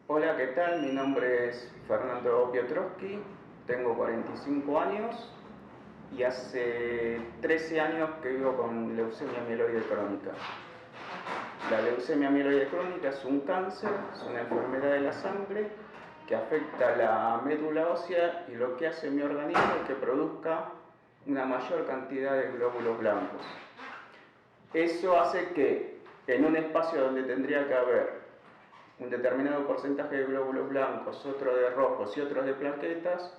Hola, ¿qué tal? Mi nombre es Fernando Piotrowski, tengo 45 años y hace 13 años que vivo con leucemia mieloide crónica. La leucemia mieloide crónica es un cáncer, es una enfermedad de la sangre que afecta a la médula ósea y lo que hace en mi organismo es que produzca una mayor cantidad de glóbulos blancos. Eso hace que en un espacio donde tendría que haber un determinado porcentaje de glóbulos blancos, otro de rojos y otros de plaquetas,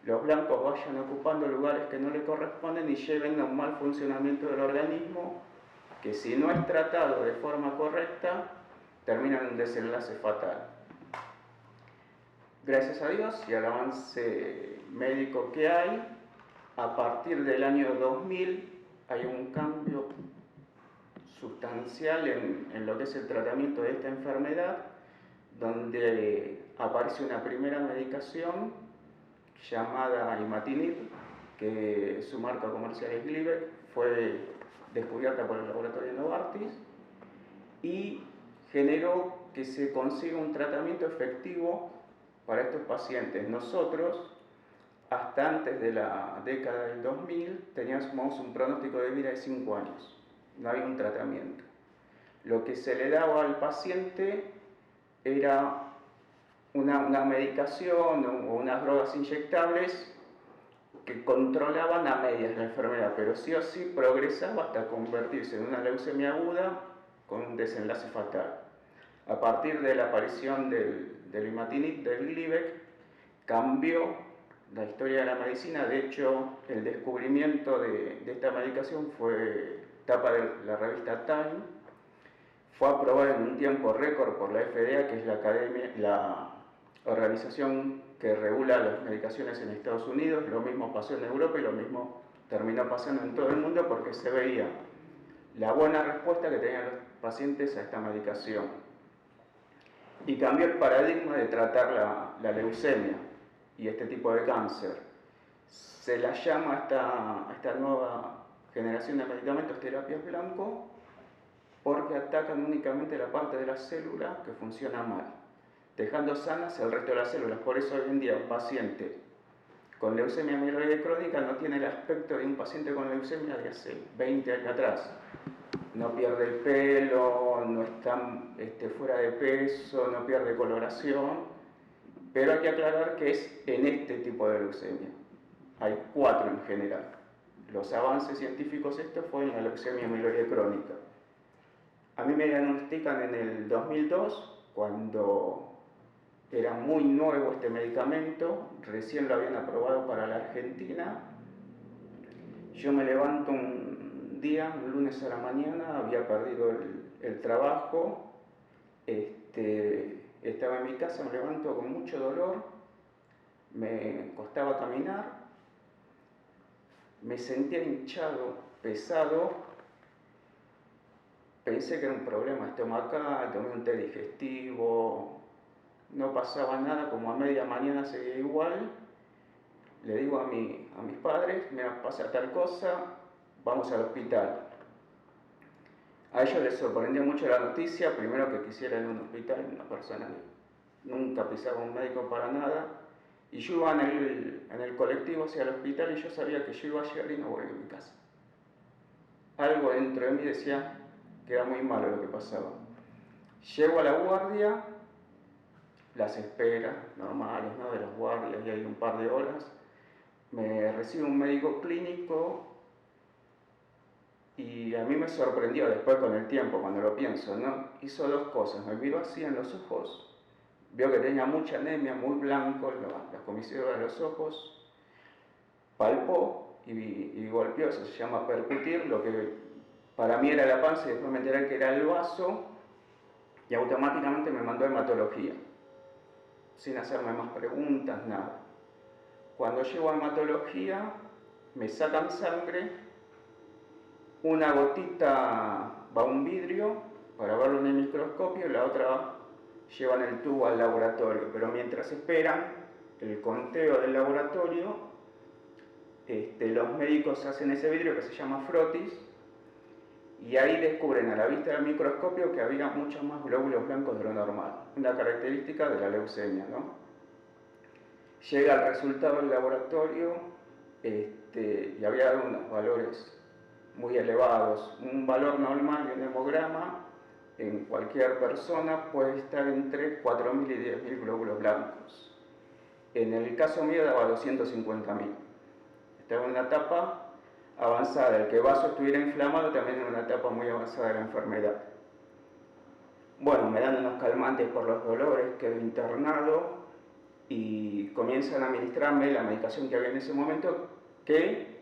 los blancos vayan ocupando lugares que no le corresponden y lleven a un mal funcionamiento del organismo que, si no es tratado de forma correcta, termina en un desenlace fatal. Gracias a Dios y al avance médico que hay, a partir del año 2000 hay un cambio sustancial en lo que es el tratamiento de esta enfermedad, donde aparece una primera medicación llamada imatinib, que su marca comercial es Glivec, fue descubierta por el laboratorio Novartis y generó que se consiga un tratamiento efectivo para estos pacientes. Nosotros, hasta antes de la década del 2000, teníamos un pronóstico de vida de 5 años, no había un tratamiento. Lo que se le daba al paciente era una medicación o unas drogas inyectables que controlaban a medias la enfermedad, pero sí o sí progresaba hasta convertirse en una leucemia aguda con un desenlace fatal. A partir de la aparición del imatinib, del Glivec, cambió la historia de la medicina. De hecho, el descubrimiento de esta medicación fue tapa de la revista Time. Fue aprobada en un tiempo récord por la FDA, que es la organización que regula las medicaciones en Estados Unidos. Lo mismo pasó en Europa y lo mismo terminó pasando en todo el mundo porque se veía la buena respuesta que tenían los pacientes a esta medicación. Y cambió el paradigma de tratar la leucemia y este tipo de cáncer. Se la llama a esta nueva generación de medicamentos terapias blanco, porque atacan únicamente la parte de la célula que funciona mal, dejando sanas el resto de las células. Por eso hoy en día un paciente con leucemia mieloide crónica no tiene el aspecto de un paciente con leucemia de hace 20 años atrás. No pierde el pelo, no está fuera de peso, no pierde coloración, pero hay que aclarar que es en este tipo de leucemia. Hay 4 en general. Los avances científicos estos fue en la leucemia mieloide crónica. A mí me diagnostican en el 2002, cuando era muy nuevo este medicamento, recién lo habían aprobado para la Argentina. Yo me levanto un día, un lunes a la mañana, había perdido el trabajo, estaba en mi casa, me levanto con mucho dolor, me costaba caminar, me sentía hinchado, pesado. Pensé que era un problema estomacal, tomé un té digestivo, no pasaba nada, como a media mañana seguía igual. Le digo a mis padres, me pasa tal cosa, vamos al hospital. A ellos les sorprendió mucho la noticia, primero que quisiera ir a un hospital, una persona que nunca pisaba un médico para nada, y yo iba en el colectivo hacia el hospital y yo sabía que yo iba a llegar y no volví a mi casa. Algo dentro de mí decía que era muy malo lo que pasaba. Llego a la guardia, las esperas normales, ¿no?, de las guardias, y hay un par de horas. Me recibe un médico clínico y a mí me sorprendió después con el tiempo, cuando lo pienso, ¿no? Hizo 2 cosas. Me miró así en los ojos, vio que tenía mucha anemia, muy blanco, las comisuras de los ojos, palpó y golpeó. Eso se llama percutir, lo que para mí era la panza, y después me enteré que era el vaso, y automáticamente me mandó a hematología, sin hacerme más preguntas, nada. Cuando llego a hematología, me sacan sangre, una gotita va a un vidrio para verlo en el microscopio y la otra llevan el tubo al laboratorio. Pero mientras esperan el conteo del laboratorio, los médicos hacen ese vidrio que se llama frotis Y ahí descubren a la vista del microscopio que había muchos más glóbulos blancos de lo normal, una característica de la leucemia, ¿no? Llega el resultado del laboratorio y había unos valores muy elevados. Un valor normal de un hemograma en cualquier persona puede estar entre 4.000 y 10.000 glóbulos blancos. En el caso mío daba 250.000. Estaba en una etapa avanzada. El que el vaso estuviera inflamado también en una etapa muy avanzada de la enfermedad. Bueno, me dan unos calmantes por los dolores, quedo internado y comienzan a administrarme la medicación que había en ese momento, que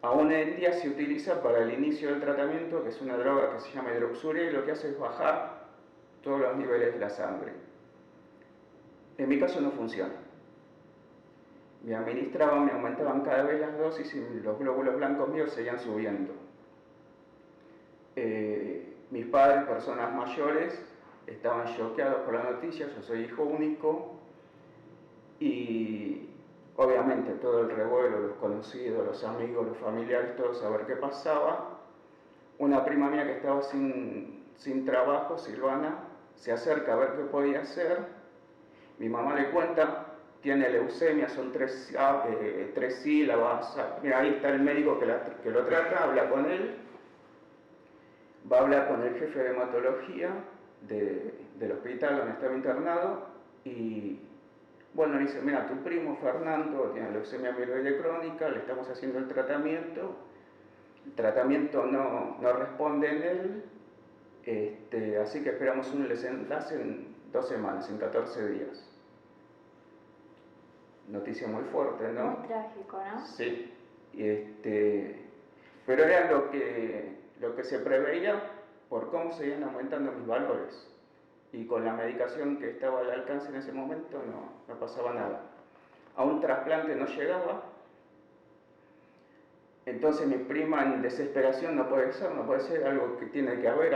aún hoy en día se utiliza para el inicio del tratamiento, que es una droga que se llama hidroxuria y lo que hace es bajar todos los niveles de la sangre. En mi caso no funciona. Me administraban, me aumentaban cada vez las dosis y los glóbulos blancos míos seguían subiendo. Mis padres, personas mayores, estaban choqueados por la noticia. Yo soy hijo único y obviamente todo el revuelo, los conocidos, los amigos, los familiares, todos a ver qué pasaba. Una prima mía que estaba sin trabajo, Silvana, se acerca a ver qué podía hacer. Mi mamá le cuenta, tiene leucemia, son tres sílabas. Mira, ahí está el médico que lo trata, habla con él. Va a hablar con el jefe de hematología del hospital donde estaba internado y bueno, le dice, mira, tu primo Fernando tiene leucemia mieloide crónica, le estamos haciendo el tratamiento no responde en él, así que esperamos un desenlace en 2 semanas, en 14 días. Noticia muy fuerte, ¿no? Muy trágico, ¿no? Sí, pero era lo que se preveía por cómo seguían aumentando mis valores. Y con la medicación que estaba al alcance en ese momento no pasaba nada. A un trasplante no llegaba. Entonces mi prima en desesperación no puede ser, algo tiene que haber,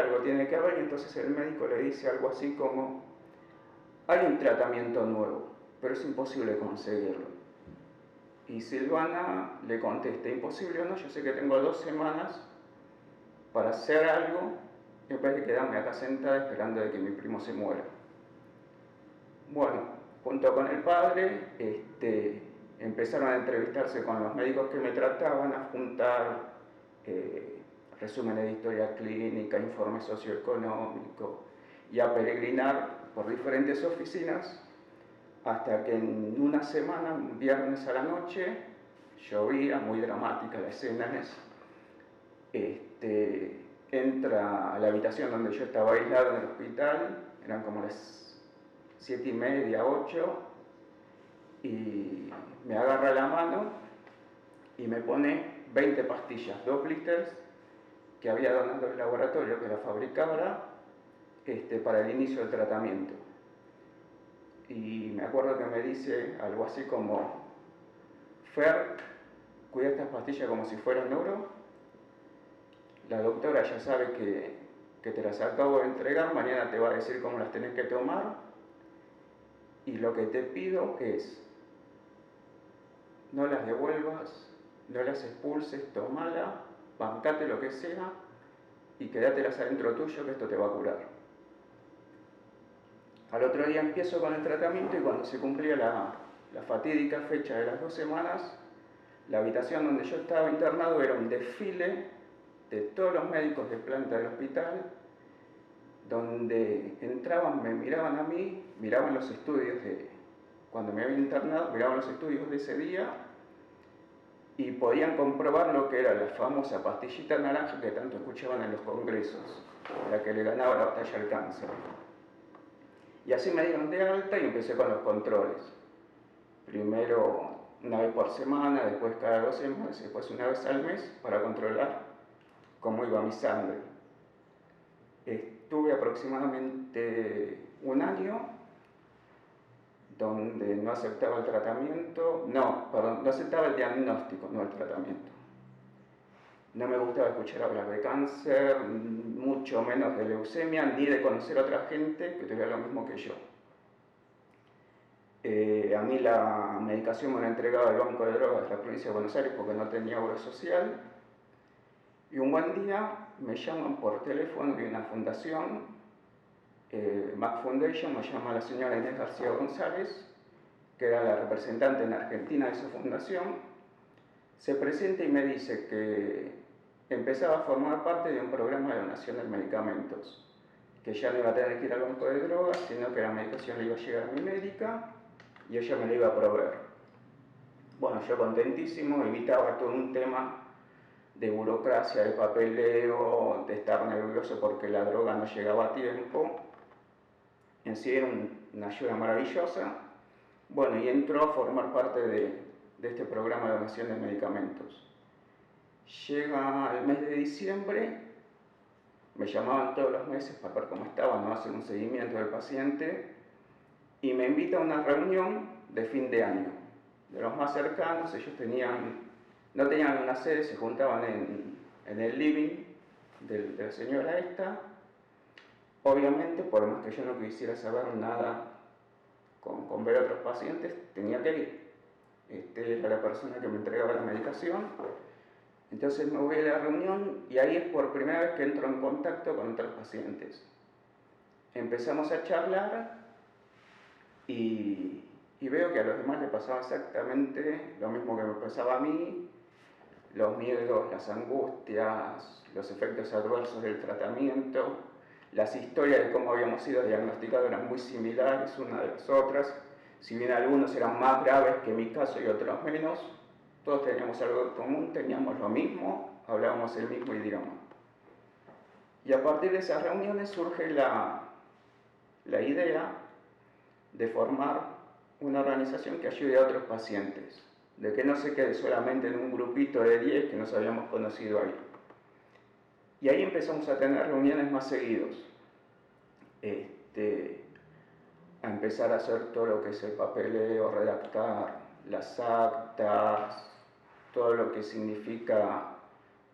y entonces el médico le dice algo así como, hay un tratamiento nuevo, pero es imposible conseguirlo. Y Silvana le contesta, imposible o no, yo sé que tengo 2 semanas para hacer algo, en vez de quedarme acá sentada esperando de que mi primo se muera. Bueno, junto con el padre, empezaron a entrevistarse con los médicos que me trataban, a juntar resúmenes de historia clínica, informes socioeconómicos y a peregrinar por diferentes oficinas hasta que en una semana, un viernes a la noche, llovía, muy dramática la escena entra a la habitación donde yo estaba aislado en el hospital, eran como las 7:30, 8, y me agarra la mano y me pone 20 pastillas, 2 blisters que había donado el laboratorio que la fabricaba para el inicio del tratamiento. Y me acuerdo que me dice algo así como, Fer, cuida estas pastillas como si fueran oro. La doctora ya sabe que te las acabo de entregar, mañana te va a decir cómo las tenés que tomar. Y lo que te pido es, no las devuelvas, no las expulses, tomala, bancate lo que sea y quédatelas adentro tuyo que esto te va a curar. Al otro día empiezo con el tratamiento y cuando se cumplía la fatídica fecha de las 2 semanas, la habitación donde yo estaba internado era un desfile de todos los médicos de planta del hospital, donde entraban, me miraban a mí, miraban los estudios cuando me había internado, miraban los estudios de ese día y podían comprobar lo que era la famosa pastillita naranja que tanto escuchaban en los congresos, la que le ganaba la batalla al cáncer. Y así me dieron de alta y empecé con los controles. Primero una vez por semana, después cada 2 semanas, después una vez al mes para controlar cómo iba mi sangre. Estuve aproximadamente 1 año donde no aceptaba el tratamiento, no aceptaba el diagnóstico, no el tratamiento. No me gustaba escuchar hablar de cáncer, mucho menos de leucemia, ni de conocer a otra gente que tuviera lo mismo que yo. A mí la medicación me la entregaba el Banco de Drogas de la provincia de Buenos Aires porque no tenía obra social. Y un buen día me llaman por teléfono de una fundación, Mac Foundation, me llama la señora Inés García González, que era la representante en Argentina de esa fundación. Se presenta y me dice que empezaba a formar parte de un programa de donación de medicamentos, que ya no iba a tener que ir al banco de drogas, sino que la medicación le iba a llegar a mi médica y ella me la iba a proveer. Bueno, yo contentísimo, evitaba todo un tema de burocracia, de papeleo, de estar nervioso porque la droga no llegaba a tiempo. En sí era una ayuda maravillosa. Bueno, y entró a formar parte de este programa de donación de medicamentos. Llega el mes de diciembre, me llamaban todos los meses para ver cómo estaba, no hacer un seguimiento del paciente, y me invita a una reunión de fin de año. De los más cercanos, ellos no tenían una sede, se juntaban en el living de la señora esta. Obviamente, por más que yo no quisiera saber nada con ver a otros pacientes, tenía que ir. Era la persona que me entregaba la medicación. Entonces me voy a la reunión y ahí es por primera vez que entro en contacto con otros pacientes. Empezamos a charlar y veo que a los demás les pasaba exactamente lo mismo que me pasaba a mí, los miedos, las angustias, los efectos adversos del tratamiento, las historias de cómo habíamos sido diagnosticados eran muy similares una de las otras, si bien algunos eran más graves que mi caso y otros menos, todos teníamos algo en común, teníamos lo mismo, hablábamos el mismo idioma. Y a partir de esas reuniones surge la idea de formar una organización que ayude a otros pacientes, de que no se quede solamente en un grupito de 10 que nos habíamos conocido ahí. Y ahí empezamos a tener reuniones más seguidos, a empezar a hacer todo lo que es el papeleo, redactar las actas, todo lo que significa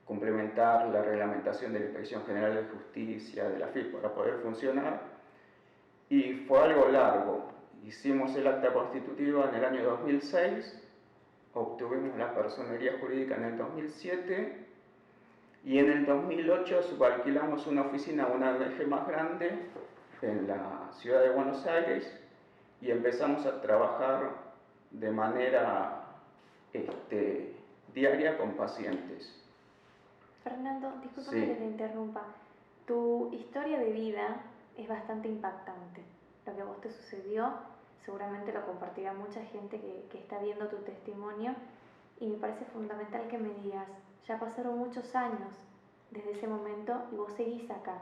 complementar la reglamentación de la Inspección General de Justicia, de la FIP, para poder funcionar. Y fue algo largo. Hicimos el acta constitutiva en el año 2006, obtuvimos la personería jurídica en el 2007 y en el 2008 subalquilamos una oficina a una ONG más grande en la ciudad de Buenos Aires y empezamos a trabajar de manera diaria con pacientes. Fernando, discúlpame que te interrumpa. Tu historia de vida es bastante impactante. Lo que a vos te sucedió, seguramente lo compartirá mucha gente que está viendo tu testimonio y me parece fundamental que me digas, ya pasaron muchos años desde ese momento y vos seguís acá,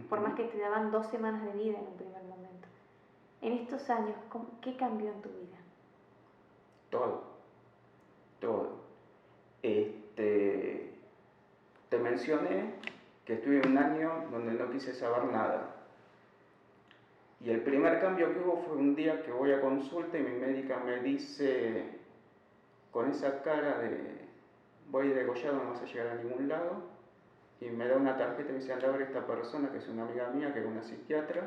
por más que te daban 2 semanas de vida en un primer momento. En estos años, ¿qué cambió en tu vida? Todo. Te mencioné que estuve un año donde no quise saber nada. Y el primer cambio que hubo fue un día que voy a consulta y mi médica me dice, con esa cara de voy degollado, no vas a llegar a ningún lado, y me da una tarjeta y me dice, anda a ver a esta persona que es una amiga mía, que es una psiquiatra,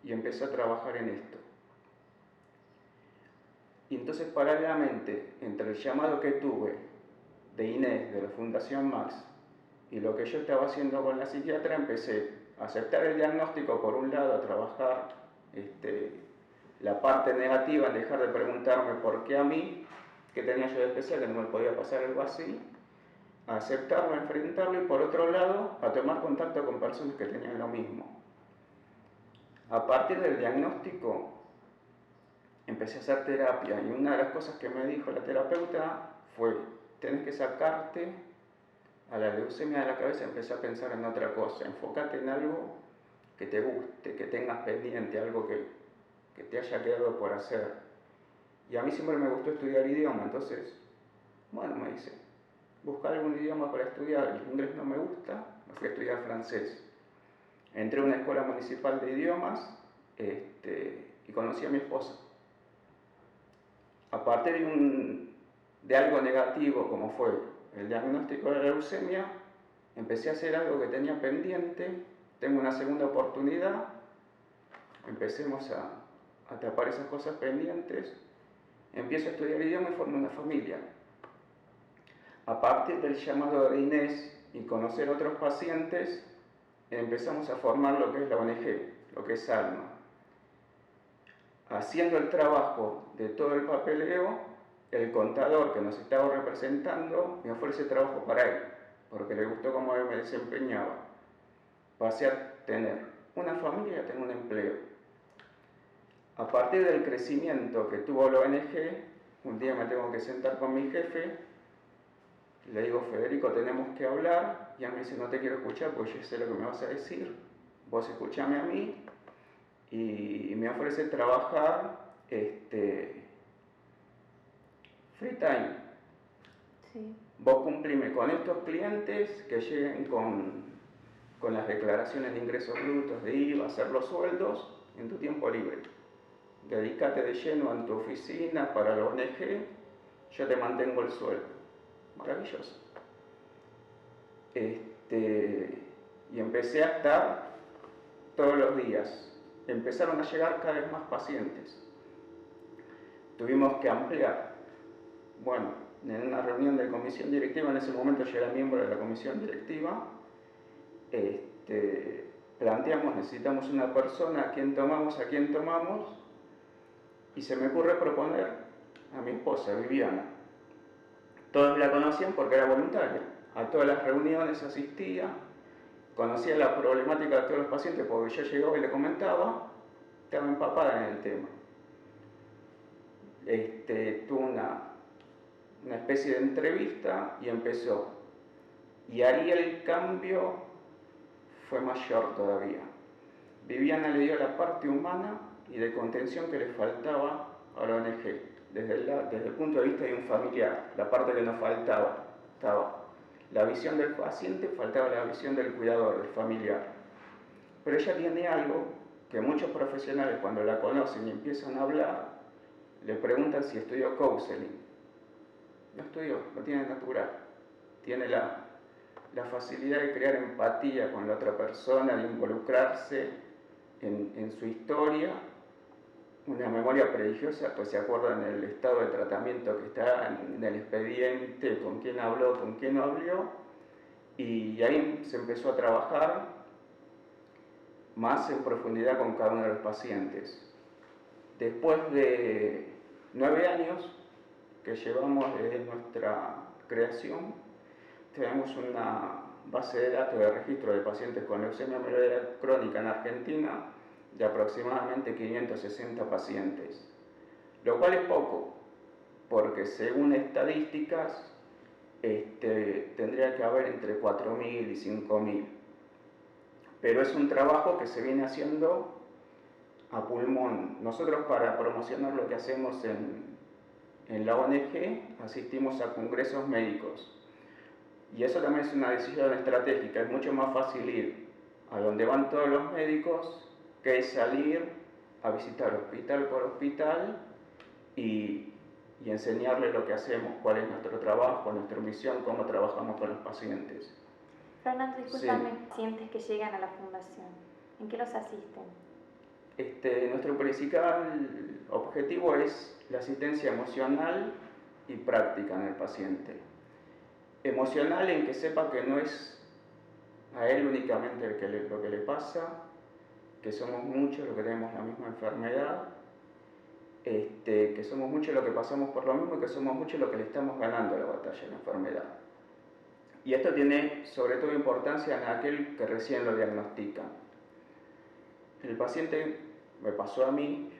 y empecé a trabajar en esto. Y entonces paralelamente, entre el llamado que tuve de Inés, de la Fundación Max, y lo que yo estaba haciendo con la psiquiatra, empecé a aceptar el diagnóstico por un lado, a trabajar la parte negativa, en dejar de preguntarme por qué a mí, qué tenía yo de especial, que no me podía pasar algo así, a aceptarlo, a enfrentarlo, y por otro lado, a tomar contacto con personas que tenían lo mismo. A partir del diagnóstico, empecé a hacer terapia, y una de las cosas que me dijo la terapeuta fue, tenés que sacarte a la leucemia de la cabeza. Empecé a pensar en otra cosa, enfócate en algo que te guste, que tengas pendiente, algo que te haya quedado por hacer. Y a mí siempre me gustó estudiar idioma, entonces, bueno, me dice, busca algún idioma para estudiar. El inglés no me gusta, me fui a estudiar francés. Entré a una escuela municipal de idiomas y conocí a mi esposa. A partir de algo negativo como fue el diagnóstico de la leucemia, empecé a hacer algo que tenía pendiente, tengo una segunda oportunidad, empecemos a tapar esas cosas pendientes, empiezo a estudiar idioma y formo una familia. A partir del llamado de Inés y conocer otros pacientes, empezamos a formar lo que es la ONG, lo que es ALMA. Haciendo el trabajo de todo el papeleo, el contador que nos estaba representando me ofrece trabajo para él, porque le gustó cómo me desempeñaba. Pasé a tener una familia y a tener un empleo. A partir del crecimiento que tuvo la ONG, un día me tengo que sentar con mi jefe, le digo, Federico, tenemos que hablar, y él me dice, no te quiero escuchar porque yo sé lo que me vas a decir, vos escuchame a mí, y me ofrece trabajar free time. Sí. Vos cumplime con estos clientes que lleguen con las declaraciones de ingresos brutos, de IVA, hacer los sueldos en tu tiempo libre. Dedícate de lleno en tu oficina para la ONG, yo te mantengo el sueldo. Maravilloso. Y empecé a estar todos los días. Empezaron a llegar cada vez más pacientes. Tuvimos que ampliar. Bueno, en una reunión de comisión directiva, en ese momento yo era miembro de la comisión directiva, planteamos, necesitamos una persona, a quién tomamos, y se me ocurre proponer a mi esposa, Viviana. Todos la conocían porque era voluntaria. A todas las reuniones asistía, conocía la problemática de todos los pacientes porque yo llegaba y le comentaba, estaba empapada en el tema. Tuvo una especie de entrevista y empezó. Y ahí el cambio fue mayor todavía. Viviana le dio la parte humana y de contención que le faltaba a la ONG, desde el punto de vista de un familiar, la parte que nos faltaba, estaba la visión del paciente, faltaba la visión del cuidador, del familiar. Pero ella tiene algo que muchos profesionales cuando la conocen y empiezan a hablar, le preguntan si estudió counseling. No estudió, lo tiene natural. Tiene la facilidad de crear empatía con la otra persona, de involucrarse en su historia, una memoria prodigiosa, pues se acuerda en el estado de tratamiento que está en el expediente, con quién habló, con quién no habló, y ahí se empezó a trabajar más en profundidad con cada uno de los pacientes. Después de 9 años que llevamos desde nuestra creación, tenemos una base de datos de registro de pacientes con leucemia mieloide crónica en Argentina de aproximadamente 560 pacientes, lo cual es poco, porque según estadísticas tendría que haber entre 4.000 y 5.000, pero es un trabajo que se viene haciendo a pulmón. Nosotros, para promocionar lo que hacemos en la ONG, asistimos a congresos médicos. Y eso también es una decisión estratégica. Es mucho más fácil ir a donde van todos los médicos que es salir a visitar hospital por hospital y enseñarles lo que hacemos, cuál es nuestro trabajo, nuestra misión, cómo trabajamos con los pacientes. Fernando, discúlpame, sí. Pacientes que llegan a la fundación, ¿en qué los asisten? Nuestro principal objetivo es la asistencia emocional y práctica en el paciente. Emocional en que sepa que no es a él únicamente lo que le pasa, que somos muchos los que tenemos la misma enfermedad, que somos muchos los que pasamos por lo mismo y que somos muchos los que le estamos ganando la batalla a la enfermedad. Y esto tiene sobre todo importancia en aquel que recién lo diagnostica. El paciente, me pasó a mí,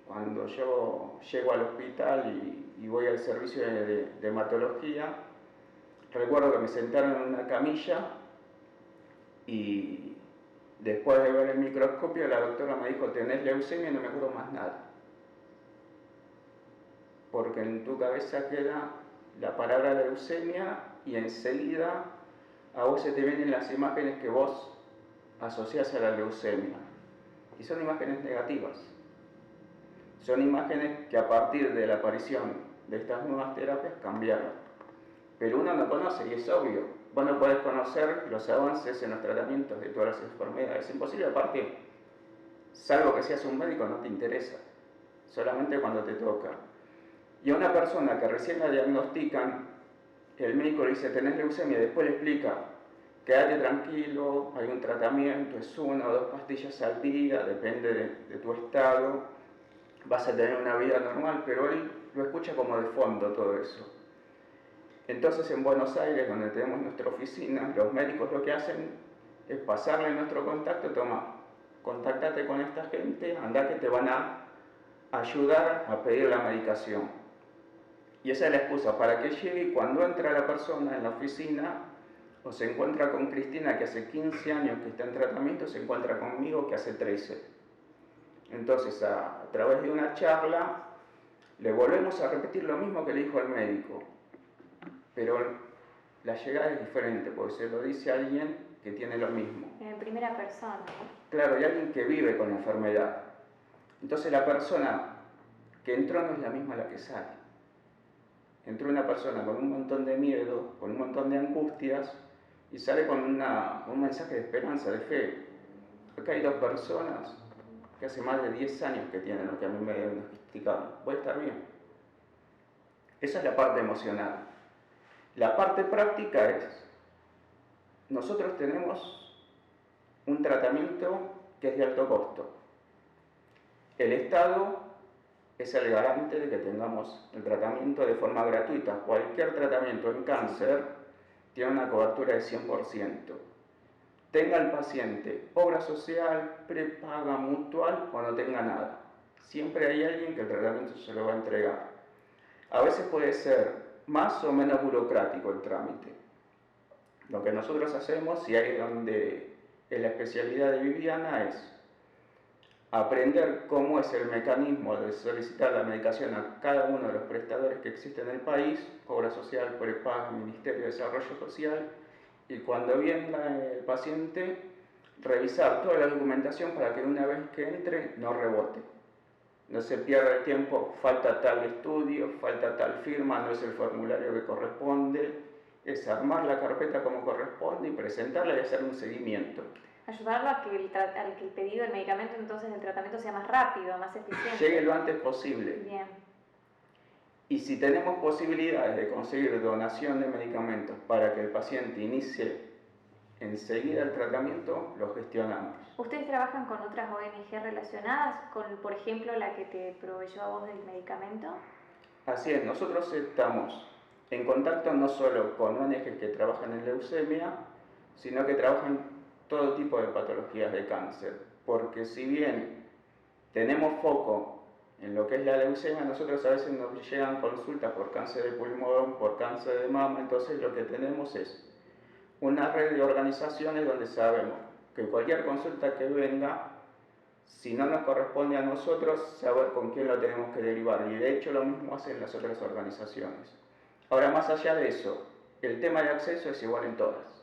cuando yo llego al hospital y voy al servicio de hematología, recuerdo que me sentaron en una camilla y después de ver el microscopio la doctora me dijo, tenés leucemia, y no me acuerdo más nada. Porque en tu cabeza queda la palabra leucemia y enseguida a vos se te vienen las imágenes que vos asociás a la leucemia. Y son imágenes negativas. Son imágenes que a partir de la aparición de estas nuevas terapias cambiaron. Pero uno no conoce, y es obvio. Vos no podés conocer los avances en los tratamientos de todas las enfermedades. Es imposible, aparte, salvo que seas un médico, no te interesa. Solamente cuando te toca. Y a una persona que recién la diagnostican, el médico le dice, tenés leucemia, y después le explica quédate tranquilo, hay un tratamiento, es 1 o 2 pastillas al día, depende de tu estado, vas a tener una vida normal, pero él lo escucha como de fondo todo eso. Entonces en Buenos Aires, donde tenemos nuestra oficina, los médicos lo que hacen es pasarle nuestro contacto, toma, contáctate con esta gente, anda que te van a ayudar a pedir la medicación. Y esa es la excusa para que llegue y cuando entra la persona en la oficina o se encuentra con Cristina que hace 15 años que está en tratamiento, se encuentra conmigo que hace 13. Entonces a través de una charla le volvemos a repetir lo mismo que le dijo el médico, pero la llegada es diferente porque se lo dice a alguien que tiene lo mismo. En primera persona, ¿no? Claro, y alguien que vive con la enfermedad. Entonces la persona que entró no es la misma la que sale. Entró una persona con un montón de miedo, con un montón de angustias, y sale con un mensaje de esperanza, de fe. Acá hay 2 personas que hace más de 10 años que tienen lo que a mí me diagnosticaron. Voy a estar bien. Esa es la parte emocional. La parte práctica es, nosotros tenemos un tratamiento que es de alto costo. El Estado es el garante de que tengamos el tratamiento de forma gratuita. Cualquier tratamiento en cáncer tiene una cobertura de 100%. Tenga el paciente obra social, prepaga, mutual o no tenga nada. Siempre hay alguien que el tratamiento se lo va a entregar. A veces puede ser más o menos burocrático el trámite. Lo que nosotros hacemos, y ahí es donde es la especialidad de Viviana, es aprender cómo es el mecanismo de solicitar la medicación a cada uno de los prestadores que existen en el país, Obra Social, Prepaga, Ministerio de Desarrollo Social, y cuando venga el paciente, revisar toda la documentación para que una vez que entre no rebote. No se pierda el tiempo, falta tal estudio, falta tal firma, no es el formulario que corresponde, es armar la carpeta como corresponde y presentarla y hacer un seguimiento. Ayudarlo a que el pedido del medicamento, entonces el tratamiento sea más rápido, más eficiente. Llegue lo antes posible. Bien. Y si tenemos posibilidades de conseguir donación de medicamentos para que el paciente inicie enseguida el tratamiento, lo gestionamos. ¿Ustedes trabajan con otras ONG relacionadas, con, por ejemplo, la que te proveyó a vos del medicamento? Así es, nosotros estamos en contacto no solo con ONG que trabajan en leucemia, sino que trabajan todo tipo de patologías de cáncer, porque si bien tenemos foco en lo que es la leucemia, nosotros a veces nos llegan consultas por cáncer de pulmón, por cáncer de mama, entonces lo que tenemos es una red de organizaciones donde sabemos que cualquier consulta que venga, si no nos corresponde a nosotros, saber con quién lo tenemos que derivar, y de hecho lo mismo hacen las otras organizaciones. Ahora, más allá de eso, el tema de acceso es igual en todas.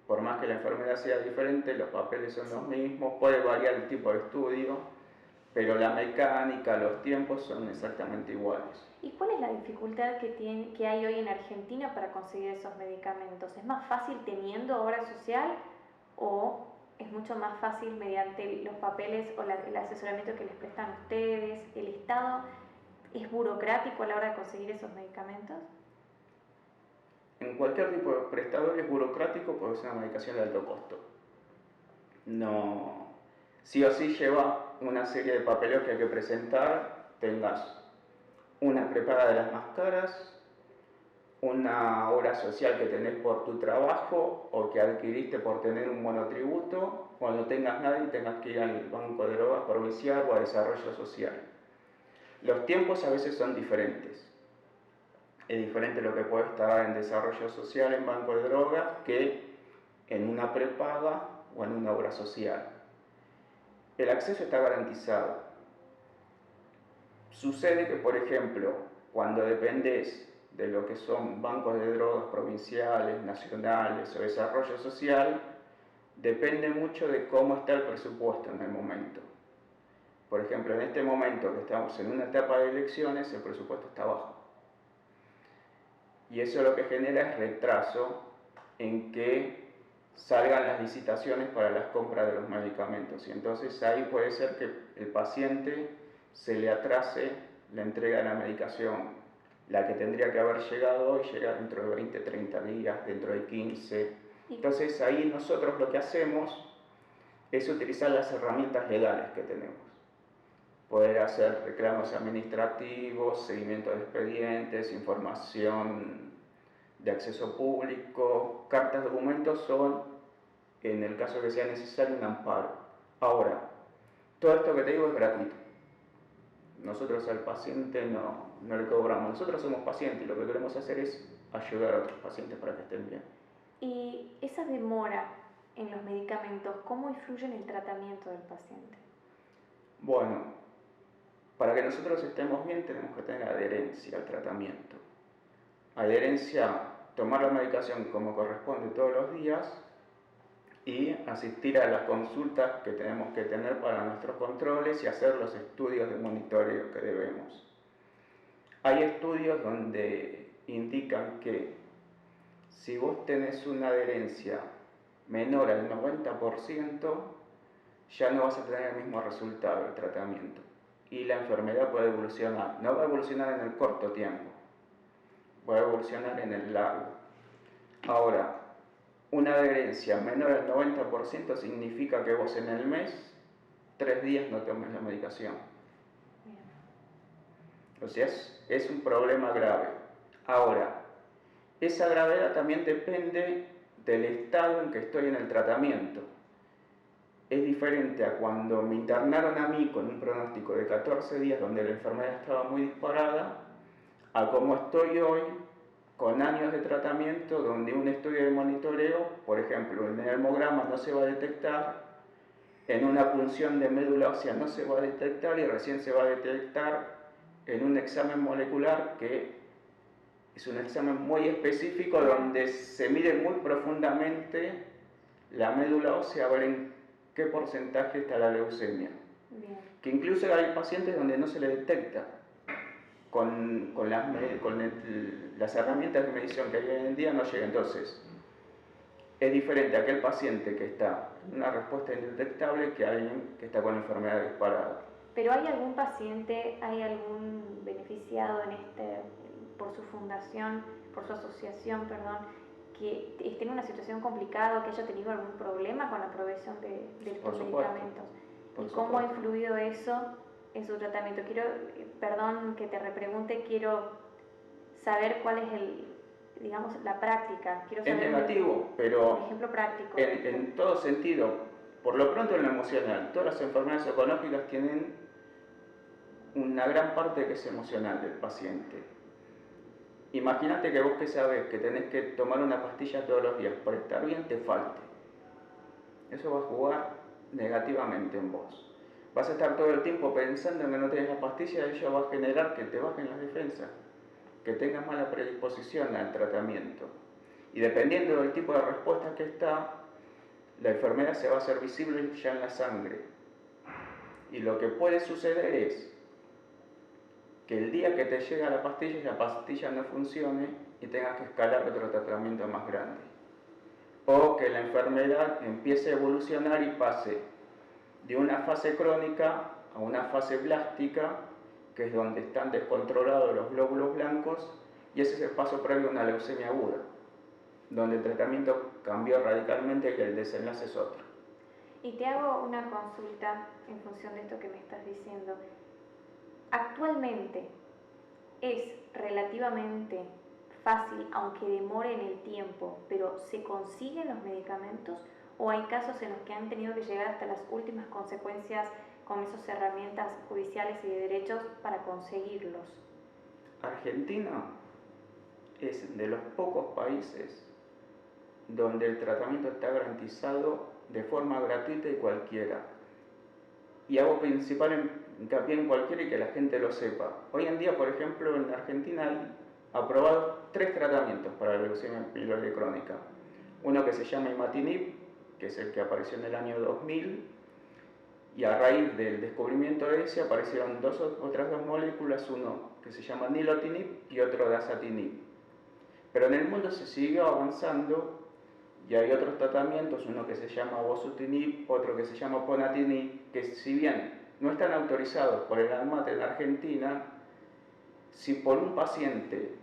Por más que la enfermedad sea diferente, los papeles son los mismos, puede variar el tipo de estudio, pero la mecánica, los tiempos son exactamente iguales. ¿Y cuál es la dificultad que hay hoy en Argentina para conseguir esos medicamentos? ¿Es más fácil teniendo obra social o es mucho más fácil mediante los papeles o el asesoramiento que les prestan ustedes? ¿El Estado es burocrático a la hora de conseguir esos medicamentos? En cualquier tipo de prestador es burocrático porque es una medicación de alto costo. No, sí o sí lleva una serie de papeleos que hay que presentar, tengas una prepaga de las más caras, una obra social que tenés por tu trabajo o que adquiriste por tener un monotributo, cuando tengas nada y tengas que ir al Banco de Drogas Provincial o a Desarrollo Social. Los tiempos a veces son diferentes. Es diferente lo que puede estar en Desarrollo Social, en Banco de Drogas, que en una prepaga o en una obra social. El acceso está garantizado. Sucede que, por ejemplo, cuando dependes de lo que son bancos de drogas provinciales, nacionales o desarrollo social, depende mucho de cómo está el presupuesto en el momento. Por ejemplo, en este momento que estamos en una etapa de elecciones, el presupuesto está bajo. Y eso lo que genera es retraso en que salgan las licitaciones para las compras de los medicamentos. Y entonces ahí puede ser que el paciente se le atrase la entrega de la medicación. La que tendría que haber llegado hoy llega dentro de 20, 30 días, dentro de 15. Entonces ahí nosotros lo que hacemos es utilizar las herramientas legales que tenemos. Poder hacer reclamos administrativos, seguimiento de expedientes, información de acceso público, cartas, documentos son, en el caso que sea necesario, un amparo. Ahora, todo esto que te digo es gratuito. Nosotros al paciente no le cobramos. Nosotros somos pacientes y lo que queremos hacer es ayudar a otros pacientes para que estén bien. Y esa demora en los medicamentos, ¿cómo influye en el tratamiento del paciente? Bueno, para que nosotros estemos bien tenemos que tener adherencia al tratamiento. Adherencia, tomar la medicación como corresponde todos los días y asistir a las consultas que tenemos que tener para nuestros controles y hacer los estudios de monitoreo que debemos. Hay estudios donde indican que si vos tenés una adherencia menor al 90%, ya no vas a tener el mismo resultado del tratamiento y la enfermedad puede evolucionar. No va a evolucionar en el corto tiempo, va a evolucionar en el largo. Ahora, una adherencia menor al 90% significa que vos en el mes, 3 días no tomes la medicación. O sea, es un problema grave. Ahora, esa gravedad también depende del estado en que estoy en el tratamiento. Es diferente a cuando me internaron a mí con un pronóstico de 14 días donde la enfermedad estaba muy disparada, a como estoy hoy con años de tratamiento donde un estudio de monitoreo, por ejemplo, en el hemograma no se va a detectar, en una punción de médula ósea no se va a detectar y recién se va a detectar en un examen molecular que es un examen muy específico donde se mide muy profundamente la médula ósea a ver en qué porcentaje está la leucemia. Bien. Que incluso hay pacientes donde no se le detecta con las herramientas de medición que hay hoy en día no llega. Entonces, es diferente aquel paciente que está en una respuesta indetectable que alguien que está con enfermedad disparada. ¿Pero hay algún paciente, hay algún beneficiado por su fundación, por su asociación, perdón, que esté en una situación complicada o que haya tenido algún problema con la provisión de estos medicamentos? ¿Y cómo ha influido eso en su tratamiento? Perdón que te repregunte, quiero saber cuál es la práctica. Quiero saber es negativo, pero un ejemplo práctico. En todo sentido, por lo pronto en lo emocional, todas las enfermedades oncológicas tienen una gran parte que es emocional del paciente. Imagínate que vos que sabés que tenés que tomar una pastilla todos los días para estar bien, te falte. Eso va a jugar negativamente en vos. Vas a estar todo el tiempo pensando en que no tenés la pastilla y ello va a generar que te bajen las defensas, que tengas mala predisposición al tratamiento. Y dependiendo del tipo de respuesta que está, la enfermedad se va a hacer visible ya en la sangre. Y lo que puede suceder es que el día que te llega la pastilla no funcione y tengas que escalar otro tratamiento más grande. O que la enfermedad empiece a evolucionar y pase de una fase crónica a una fase blástica, que es donde están descontrolados los glóbulos blancos, y ese es el paso previo a una leucemia aguda, donde el tratamiento cambió radicalmente y el desenlace es otro. Y te hago una consulta en función de esto que me estás diciendo. Actualmente es relativamente fácil, aunque demore en el tiempo, pero ¿se consiguen los medicamentos o hay casos en los que han tenido que llegar hasta las últimas consecuencias con esas herramientas judiciales y de derechos para conseguirlos? Argentina es de los pocos países donde el tratamiento está garantizado de forma gratuita y cualquiera. Y hago principal hincapié en cualquiera y que la gente lo sepa. Hoy en día, por ejemplo, en Argentina hay aprobados 3 tratamientos para la leucemia mieloide crónica. Uno que se llama imatinib, que es el que apareció en el año 2000, y a raíz del descubrimiento de ese aparecieron otras dos moléculas, uno que se llama nilotinib y otro dasatinib. Pero en el mundo se siguió avanzando y hay otros tratamientos, uno que se llama bosutinib, otro que se llama ponatinib, que si bien no están autorizados por el ANMAT en Argentina, si por un paciente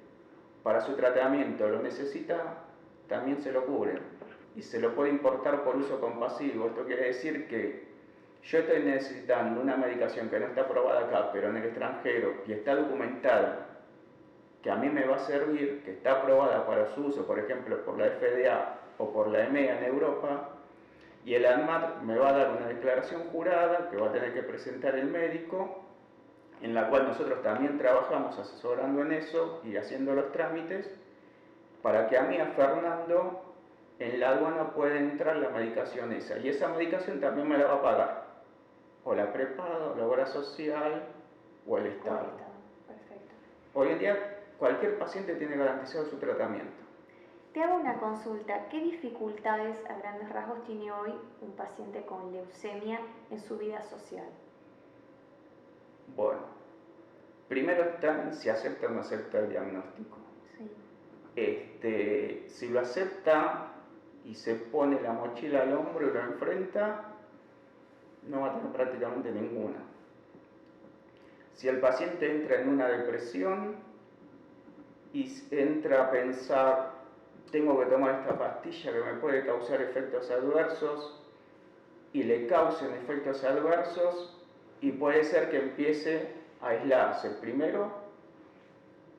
para su tratamiento lo necesita, también se lo cubren. y se lo puede importar por uso compasivo. Esto quiere decir que yo estoy necesitando una medicación que no está aprobada acá, pero en el extranjero, y está documentada, que a mí me va a servir, que está aprobada para su uso, por ejemplo, por la FDA o por la EMEA en Europa, y el ANMAT me va a dar una declaración jurada que va a tener que presentar el médico, en la cual nosotros también trabajamos asesorando en eso y haciendo los trámites, para que a mí, a Fernando, en la aduana pueda entrar la medicación esa. Y esa medicación también me la va a pagar o la prepaga, o la obra social, o el Estado. Perfecto. Hoy en día cualquier paciente tiene garantizado su tratamiento. Te hago una consulta. ¿Qué dificultades a grandes rasgos tiene hoy un paciente con leucemia en su vida social? Bueno, primero está si acepta o no acepta el diagnóstico. Sí. Si lo acepta y se pone la mochila al hombro y lo enfrenta, no va a tener prácticamente ninguna. Si el paciente entra en una depresión y entra a pensar, tengo que tomar esta pastilla que me puede causar efectos adversos, y le causen efectos adversos, y puede ser que empiece a aislarse primero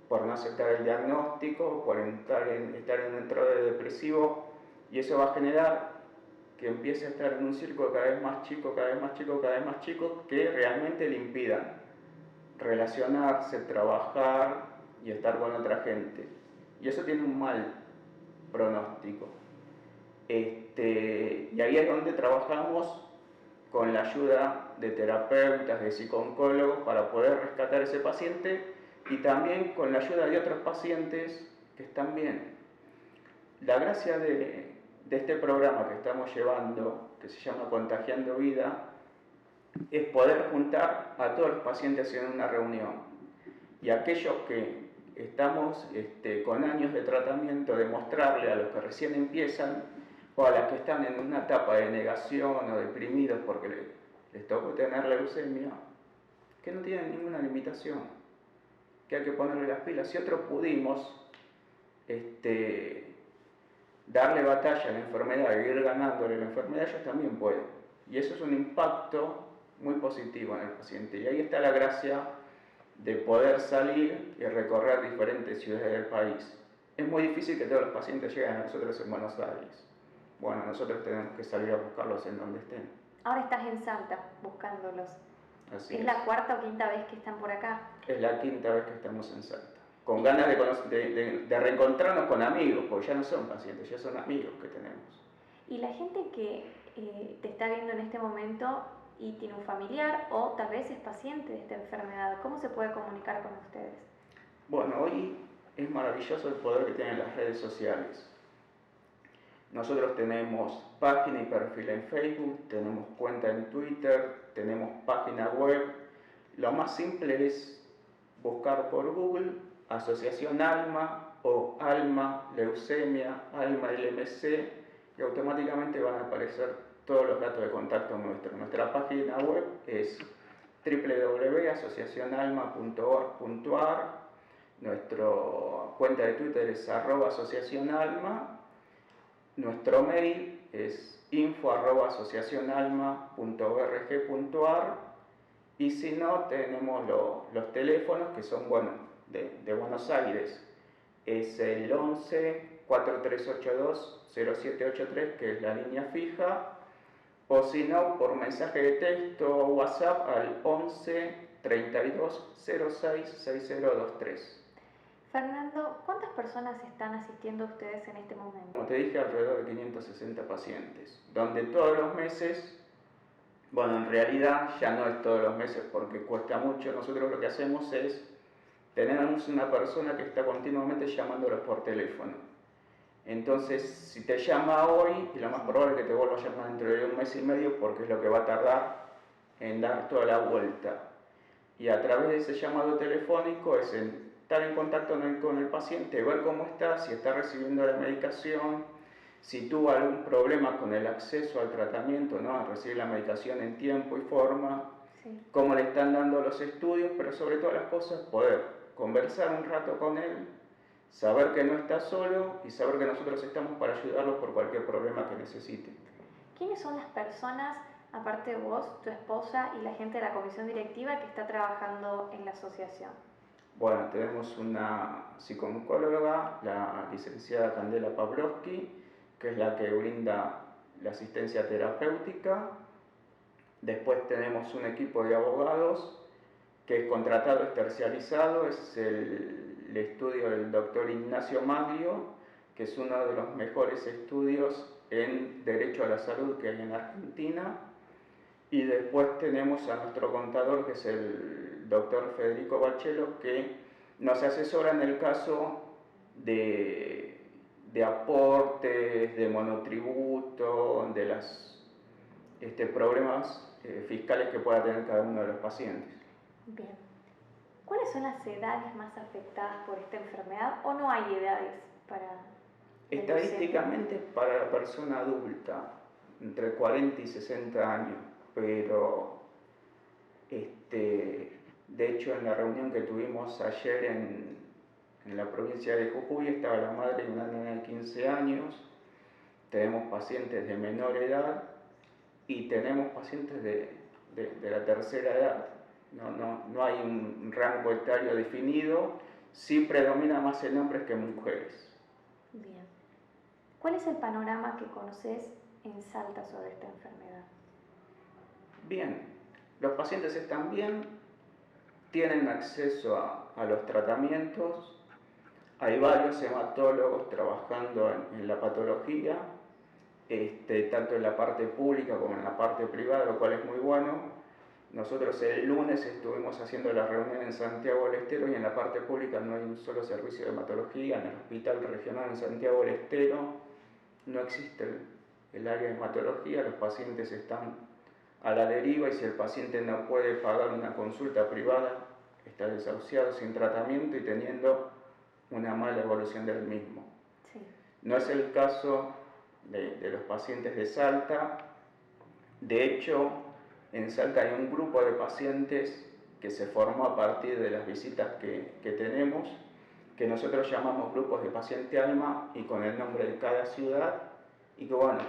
por no aceptar el diagnóstico, por estar en un estado depresivo, y eso va a generar que empiece a estar en un círculo cada vez más chico, cada vez más chico, cada vez más chico, que realmente le impidan relacionarse, trabajar y estar con otra gente. Y eso tiene un mal pronóstico. Y ahí es donde trabajamos con la ayuda de terapeutas, de psicooncólogos, para poder rescatar a ese paciente, y también con la ayuda de otros pacientes que están bien. La gracia de este programa que estamos llevando, que se llama Contagiando Vida, es poder juntar a todos los pacientes en una reunión, y aquellos que estamos con años de tratamiento, demostrarle a los que recién empiezan o a las que están en una etapa de negación o deprimidos porque les tocó tener leucemia, que no tienen ninguna limitación, que hay que ponerle las pilas. Si otros pudimos darle batalla a la enfermedad y ir ganándole la enfermedad, ellos también pueden. Y eso es un impacto muy positivo en el paciente. Y ahí está la gracia de poder salir y recorrer diferentes ciudades del país. Es muy difícil que todos los pacientes lleguen a nosotros en Buenos Aires. Bueno, nosotros tenemos que salir a buscarlos en donde estén. Ahora estás en Salta buscándolos. Así ¿Es la cuarta o quinta vez que están por acá? Es la quinta vez que estamos en Salta. Con ganas de reencontrarnos con amigos, porque ya no son pacientes, ya son amigos que tenemos. Y la gente que te está viendo en este momento y tiene un familiar o tal vez es paciente de esta enfermedad, ¿cómo se puede comunicar con ustedes? Bueno, hoy es maravilloso el poder que tienen las redes sociales. Nosotros tenemos página y perfil en Facebook, tenemos cuenta en Twitter, tenemos página web. Lo más simple es buscar por Google Asociación Alma o Alma Leucemia, Alma LMC, y automáticamente van a aparecer todos los datos de contacto nuestros. Nuestra página web es www.asociacionalma.org.ar, nuestra cuenta de Twitter es @asociacionalma, nuestro mail es info@asociacionalma.org.ar, y si no, tenemos los teléfonos que son de Buenos Aires. Es el 11 4382 0783, que es la línea fija, o si no, por mensaje de texto o WhatsApp al 11 32 06 6023. Fernando, ¿cuántas personas están asistiendo a ustedes en este momento? Como te dije, alrededor de 560 pacientes, donde todos los meses, bueno, en realidad ya no es todos los meses porque cuesta mucho. Nosotros lo que hacemos es, tenemos una persona que está continuamente llamándolos por teléfono. Entonces, si te llama hoy, y lo más probable es que te vuelva a llamar dentro de un mes y medio, porque es lo que va a tardar en dar toda la vuelta. Y a través de ese llamado telefónico es estar en contacto con el paciente, ver cómo está, si está recibiendo la medicación, si tuvo algún problema con el acceso al tratamiento, ¿no? A recibir la medicación en tiempo y forma, sí, cómo le están dando los estudios, pero sobre todas las cosas poder conversar un rato con él, saber que no está solo y saber que nosotros estamos para ayudarlo por cualquier problema que necesite. ¿Quiénes son las personas, aparte de vos, tu esposa y la gente de la comisión directiva que está trabajando en la asociación? Bueno, tenemos una psicomucóloga, la licenciada Candela Pavlovsky, que es la que brinda la asistencia terapéutica. Después tenemos un equipo de abogados que es contratado, es terciarizado, es el estudio del doctor Ignacio Maglio, que es uno de los mejores estudios en Derecho a la Salud que hay en Argentina. Y después tenemos a nuestro contador, que es el doctor Federico Bachelo, que nos asesora en el caso de aportes, de monotributo, de los problemas fiscales que pueda tener cada uno de los pacientes. Bien. ¿Cuáles son las edades más afectadas por esta enfermedad o no hay edades para la leucemia? Estadísticamente para la persona adulta, entre 40 y 60 años, pero de hecho en la reunión que tuvimos ayer en la provincia de Jujuy estaba la madre de una nena de 15 años, tenemos pacientes de menor edad y tenemos pacientes de la tercera edad. No hay un rango etario definido, sí predomina más en hombres que en mujeres. Bien. ¿Cuál es el panorama que conoces en Salta sobre esta enfermedad? Bien, los pacientes están bien, tienen acceso a los tratamientos, hay varios hematólogos trabajando en la patología, tanto en la parte pública como en la parte privada, lo cual es muy bueno. Nosotros el lunes estuvimos haciendo la reunión en Santiago del Estero y en la parte pública no hay un solo servicio de hematología. En el hospital regional en Santiago del Estero no existe el área de hematología, los pacientes están a la deriva y si el paciente no puede pagar una consulta privada, está desahuciado sin tratamiento y teniendo una mala evolución del mismo. Sí. No es el caso de los pacientes de Salta. De hecho, en Salta hay un grupo de pacientes que se formó a partir de las visitas que tenemos, que nosotros llamamos grupos de paciente alma y con el nombre de cada ciudad, y que bueno,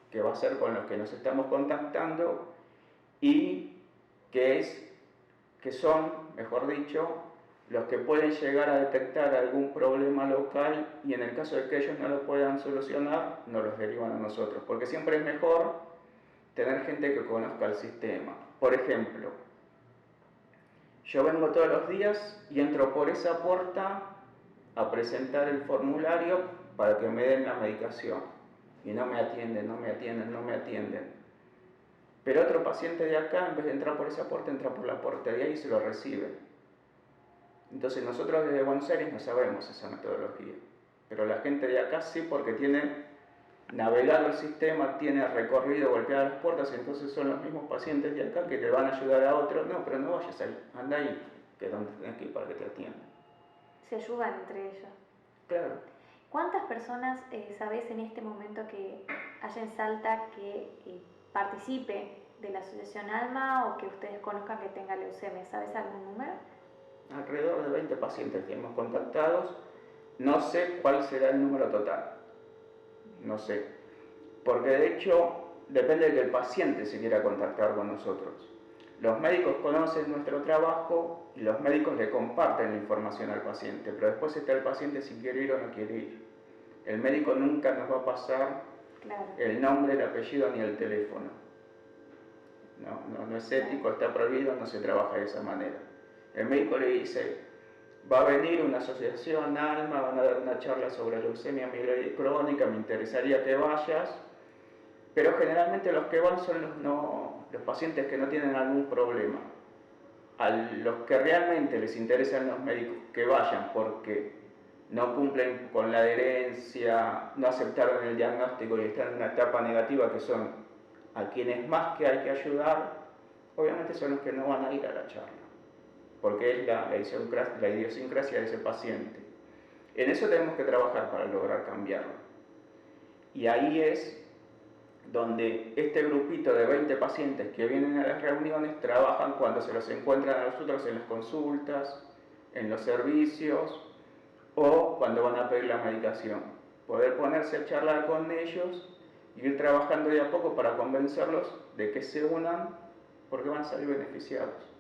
que va a ser con los que nos estamos contactando y que son, mejor dicho, los que pueden llegar a detectar algún problema local y en el caso de que ellos no lo puedan solucionar, nos los derivan a nosotros, porque siempre es mejor tener gente que conozca el sistema. Por ejemplo, yo vengo todos los días y entro por esa puerta a presentar el formulario para que me den la medicación y no me atienden. Pero otro paciente de acá, en vez de entrar por esa puerta, entra por la puerta de ahí y se lo recibe. Entonces nosotros desde Buenos Aires no sabemos esa metodología, pero la gente de acá sí, porque tiene navegado el sistema, tiene recorrido, golpeado las puertas, entonces son los mismos pacientes de acá que te van a ayudar a otros. No, pero no vayas ahí, anda ahí, que es donde tenés que ir para que te atiendan. Se ayudan entre ellos. Claro. ¿Cuántas personas sabés en este momento que haya en Salta que participe de la asociación ALMA o que ustedes conozcan que tenga leucemia? ¿Sabes algún número? Alrededor de 20 pacientes que hemos contactados. No sé cuál será el número total. No sé. Porque de hecho depende de que el paciente se quiera contactar con nosotros. Los médicos conocen nuestro trabajo y los médicos le comparten la información al paciente, pero después está el paciente si quiere ir o no quiere ir. El médico nunca nos va a pasar el nombre, el apellido ni el teléfono. No es ético, está prohibido, no se trabaja de esa manera. El médico le dice, va a venir una asociación ALMA, van a dar una charla sobre leucemia mieloide crónica, me interesaría que vayas, pero generalmente los que van son los pacientes que no tienen algún problema. A los que realmente les interesan los médicos que vayan porque no cumplen con la adherencia, no aceptaron el diagnóstico y están en una etapa negativa, que son a quienes más que hay que ayudar, obviamente son los que no van a ir a la charla, porque es la idiosincrasia de ese paciente. En eso tenemos que trabajar para lograr cambiarlo. Y ahí es donde este grupito de 20 pacientes que vienen a las reuniones trabajan cuando se los encuentran a nosotros en las consultas, en los servicios, o cuando van a pedir la medicación. Poder ponerse a charlar con ellos y ir trabajando de a poco para convencerlos de que se unan porque van a salir beneficiados.